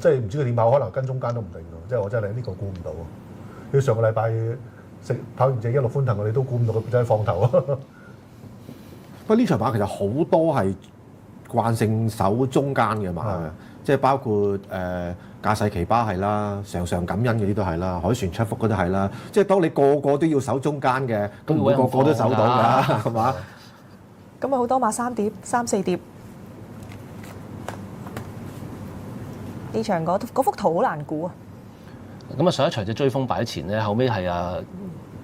即係唔知佢點跑，可能跟中間都唔定㗎。即係我真係呢個估唔到啊！佢上個禮拜跑完隻一路歡騰，我哋都估唔到佢真係放頭啊！不過呢場馬其實好多係慣性守中間嘅馬嘅，即係包括駕駛奇巴係啦，常常感恩嗰啲都係啦，凱旋七福嗰啲係啦。即係當你個個都要守中間嘅，咁唔會個個都守到㗎，係嘛？咁啊好多馬三碟、三四碟。呢場嗰幅圖好難估啊！咁啊上一場隻追風擺喺前咧，後尾係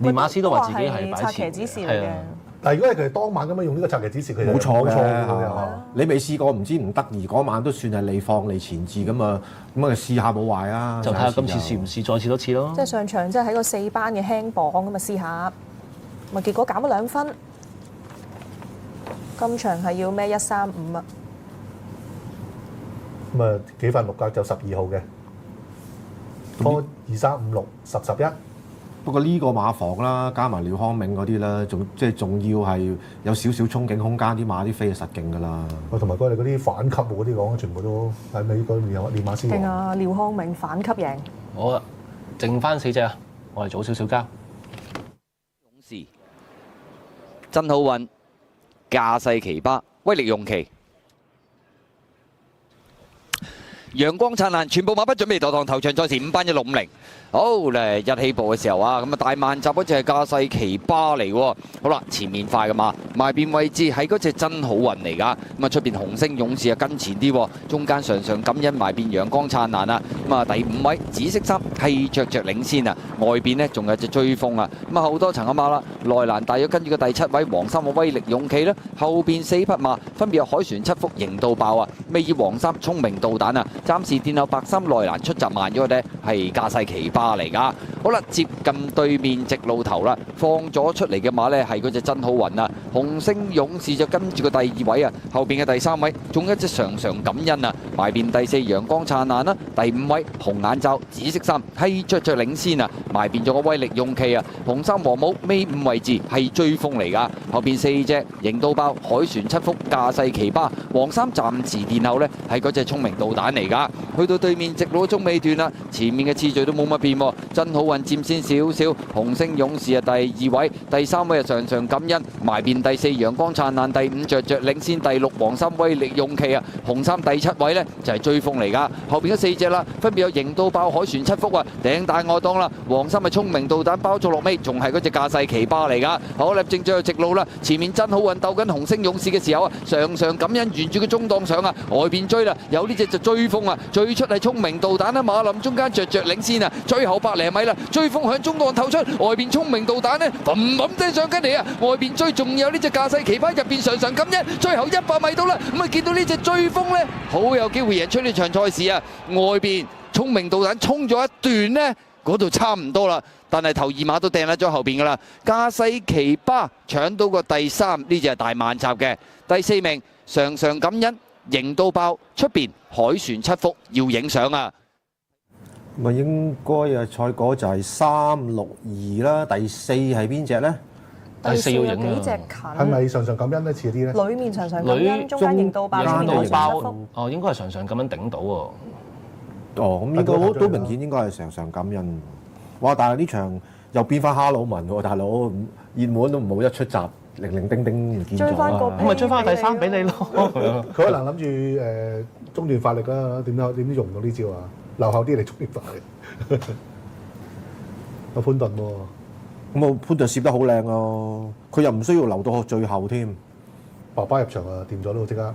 練馬師都話自己係擺前，策騎指示嚟嘅。但係如果係佢哋當晚咁樣用呢個策騎指示，佢冇錯嘅。你未試過唔知唔得，而嗰晚都算係利放利前置咁啊，咁啊試下冇壞啊！就睇下今次試唔試，再試多次咯。即係上場即係喺個4班嘅輕磅咁啊試下，咪結果減咗2分。今場係要咩135啊？咁啊幾份6格就12號嘅，拖2、3、5、6、10、11。不過呢個馬房啦，加埋廖康銘嗰啲啦，仲要係有少少憧憬空間，啲馬啲飛係實勁㗎啦。同埋佢哋嗰啲反級嗰啲講，全部都喺美國練馬師。勁啊！廖康銘反級贏。好啊，剩翻4隻啊，我哋早少少交。勇士、真好運、駕駛奇巴、威力用奇。陽光燦爛，全部馬不準備墮堂，頭場賽事5班1650。好咧，一起步嘅時候啊，咁啊大慢閘嗰隻係駕駛奇巴嚟喎。好啦，前面快嘅馬，埋邊位置係嗰隻真好運嚟㗎。咁啊出邊紅星勇士啊跟前啲，中間常常感恩埋邊陽光燦爛啊。咁啊第5位紫色衫係着領先啊，外邊呢仲有隻追風啊。咁啊後多層嘅馬啦，內欄大約跟住個第7位黃衫嘅威力勇企啦，後邊4匹馬分別有凱旋7福型到爆啊，尾以黃衫聰明導彈啊。暫時殿後白衫內欄出閘慢咗嘅係駕駛奇巴嚟㗎。好啦，接近對面直路頭啦，放咗出嚟嘅馬呢係嗰隻真好運啊。紅星勇士就跟住個第2位啊，後邊嘅第3位仲有一隻常常感恩啊，埋邊第4陽光燦爛啦，第5位紅眼罩紫色衫係着領先啊，埋邊咗個威力勇企啊，紅衫黃帽尾5位置係追風嚟㗎，後邊4隻型到爆凱旋7福駕駛奇巴，黃衫暫時殿後呢係嗰隻聰明導彈嚟㗎。去到對面直路中尾段啦，前面嘅次序都冇乜變喎，真好運佔先少少，紅星勇士啊第2位，第3位啊常常感恩，埋邊第4陽光燦爛，第5着領先，第6黃衫威力勇企啊，紅衫第7位呢就係追風嚟㗎，後邊嗰4隻啦，分別有型到爆凱旋7福啊，頂大外檔啦，黃衫係聰明導彈包咗落尾，仲係嗰隻駕駛奇巴嚟㗎。好啦，正最後直路啦，前面真好運鬥緊紅星勇士嘅時候啊，常常感恩沿住個中檔上啊，外邊追啦，有呢隻就追風啊。最出係聰明導彈啦，馬林中間着領先啊，最後100厘米啦，追風向中檔透出，外邊聰明導彈呢，砰砰聲上緊嚟啊，外邊追仲有呢隻駕駛奇巴，入邊常常感恩，最後100米到啦，咁啊見到呢隻追風呢，好有機會贏出呢場賽事啊，外邊聰明導彈衝咗一段呢，嗰度差唔多啦，但係頭2馬都掟甩咗後邊噶啦，駕駛奇巴搶到個第3，呢隻係大慢閘嘅，第4名常常感恩。型到爆，出邊凱旋7福要影相啊！咪應該啊，賽果就係362啦，第4係邊隻咧？第4要影幾隻近？係咪常常感恩咧？似啲咧？裏面常常感恩，中間型到爆，型到爆。哦，應該係常常咁樣頂到喎。哦，咁應該都明顯應該係常常感恩。哇！但係呢場又變翻哈魯文喎，大佬熱門都冇一出閘。零零丁丁唔見咗啊！咁咪追翻第3俾你咯。佢可能諗住中段發力啦，點知用唔到呢招啊？留後啲嚟中段發力。有潘頓喎，咁啊潘頓攝得好靚咯，佢又唔需要留到最後添。爸爸入場啊，掂咗咯，即刻。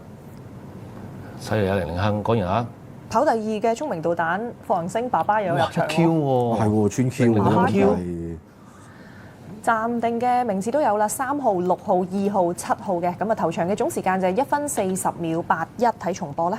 犀利啊！零零亨果然啊！跑第2嘅聰明導彈，霍恒星爸爸又有入場 Q 喎，係喎，穿 Q 喎。暫定嘅名字都有啦，3號、6號、2號、7號嘅，咁啊頭場嘅總時間就係1分40秒81，睇重播啦。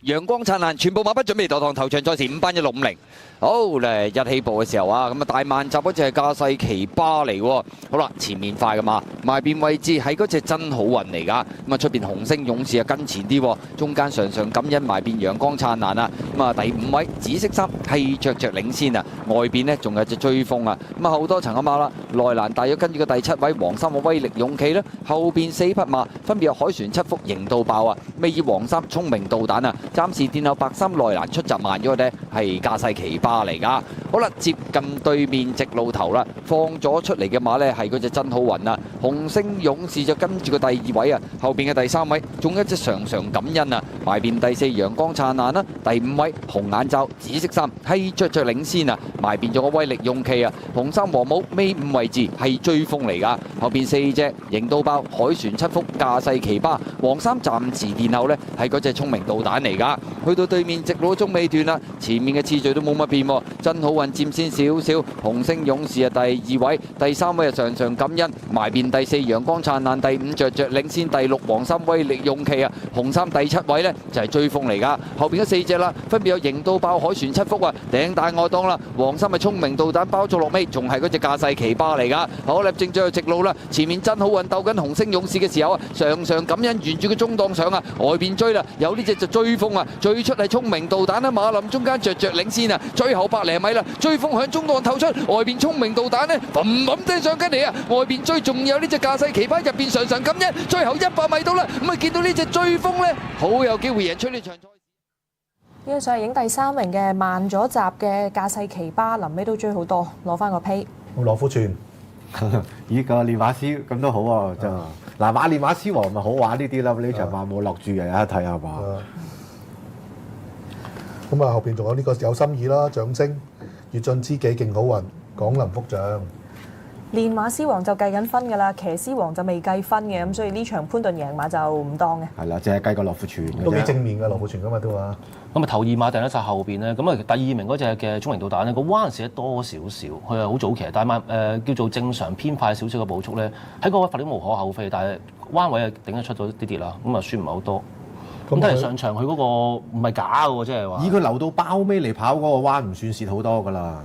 陽光燦爛，全部馬不準備墮堂，頭場賽事5班1650。好咧，一起步嘅時候啊，咁啊大慢閘嗰隻係駕駛奇巴嚟喎。好啦，前面快嘅馬，埋邊位置係嗰隻真好運嚟㗎。咁啊出邊紅星勇士啊跟前啲，中間常常感恩埋邊陽光燦爛啊。咁啊第5位紫色衫係着領先啊，外邊呢仲有隻追風啊。咁啊後多層嘅馬啦，內內欄大約跟住個第七位黃衫嘅威力勇氣啦，後邊4匹馬分別有海船7福型到爆啊，尾二黃衫聰明導彈啊，暫時殿後白衫內欄出閘慢咗嘅係架勢奇葩嚟㗎。好啦，接近對面直路頭啦，放咗出嚟嘅馬呢係嗰隻真好運啊，紅星勇士就跟住個第2位啊，後邊嘅第3位仲有一隻常常感恩啊，埋邊第4陽光燦爛啦，第5位紅眼罩紫色衫係着領先啊，埋邊咗個威力勇氣啊，紅衫黃帽尾5位置係追風嚟㗎，後邊4隻型到爆海船7福架勢奇葩，黃衫暫時殿後呢係嗰隻聰明導彈嚟㗎，去到對面直路中尾段啦，前面嘅次序都冇乜變喎，真好運佔先少少，紅星勇士啊第2位，第3位啊常常感恩，埋邊第4陽光燦爛，第5着領先，第6黃衫威力勇氣啊，紅衫第7位呢就係追風嚟㗎，後邊嗰4隻啦，分別有型到爆海船7福啊，頂大外檔啦，黃衫係聰明導彈包咗落尾，仲係嗰隻架勢奇葩嚟㗎，好啦，正最後直路啦，前面真好運鬥緊紅星勇士嘅時候啊，常常感恩沿住個中檔上啊，外邊追啦，有呢隻就追風啊，最出係聰明導彈啦，馬林中間着領先啊，最後100零米啦，追風向中檔透出，外邊聰明導彈呢，砰聲上緊嚟啊，外邊追仲有呢隻架勢奇葩，入邊常常感恩，最後100米到啦，咁啊見到呢隻追風呢，好有機會贏出呢場賽事。呢個上係影第3名嘅慢咗閘嘅架勢奇葩，臨尾都追好多，攞翻個批。羅富全，依個練馬師咁都好喎，就嗱馬練馬師王咪好玩呢啲啦，呢場馬冇落注嘅，有得睇下嘛。咁啊後邊仲有呢個有心意啦，掌聲、越進知己勁好運、廣林福將。練馬師王就計緊分㗎啦，騎師王就未計分嘅，咁所以呢場潘頓贏馬就唔當嘅。係啦，淨係計個羅富全嘅啫。都幾正面嘅羅富全㗎嘛都話。咁啊頭2馬定得晒後邊咧，咁啊第2名嗰隻嘅聰明導彈咧，個彎時得多少少，佢係好早騎，但係叫做正常偏快少少嘅步速咧，喺嗰位發啲無可厚非，但係彎位啊頂得出咗啲啲啦，咁啊輸唔係好多。咁睇嚟上場佢嗰個唔係假嘅喎，即係話。以佢留到包尾嚟跑嗰個彎，唔算蝕好多㗎啦。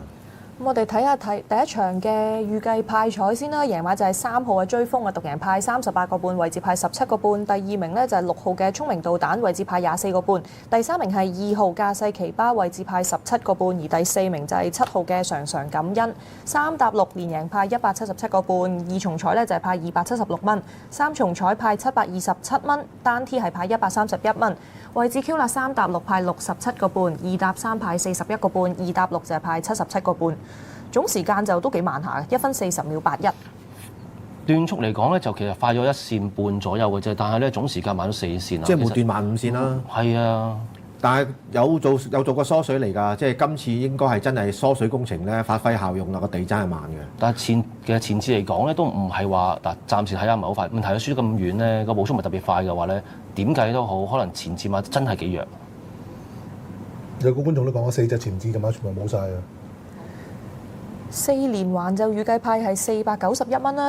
咁我哋睇下第一場嘅預計派彩先啦，贏馬就係3號嘅追風啊，獨贏派38個半，位置派17個半。第2名呢就係6號嘅聰明導彈，位置派24個半。第3名係2號架勢奇葩，位置派17個半，而第4名就係7號嘅常常感恩，3搭6連贏派177個半，二重彩呢就係派276蚊，三重彩派727蚊，單 T 係派131蚊。位置 Q 啦，3搭6派67個半，2搭3派41個半，2搭6就係派77個半。總時間就都幾慢下嘅，1分40秒81。段速嚟講咧，就其實快咗1線半左右嘅啫，但係咧總時間慢咗4線啊。即係每段慢5線啦。係啊，但係有做過疏水嚟㗎，即係今次應該係真係疏水工程咧發揮效用啦，個地真係慢嘅。但係前次嚟講咧，都唔係話嗱，暫時睇下唔係好快。問題佢輸得咁遠咧，個步速唔係特別快嘅話咧，點計都好，可能前次馬真係幾弱。有個觀眾都講咗4隻前置嘅馬全部冇晒啊！ 4連環就預計派係491蚊啦。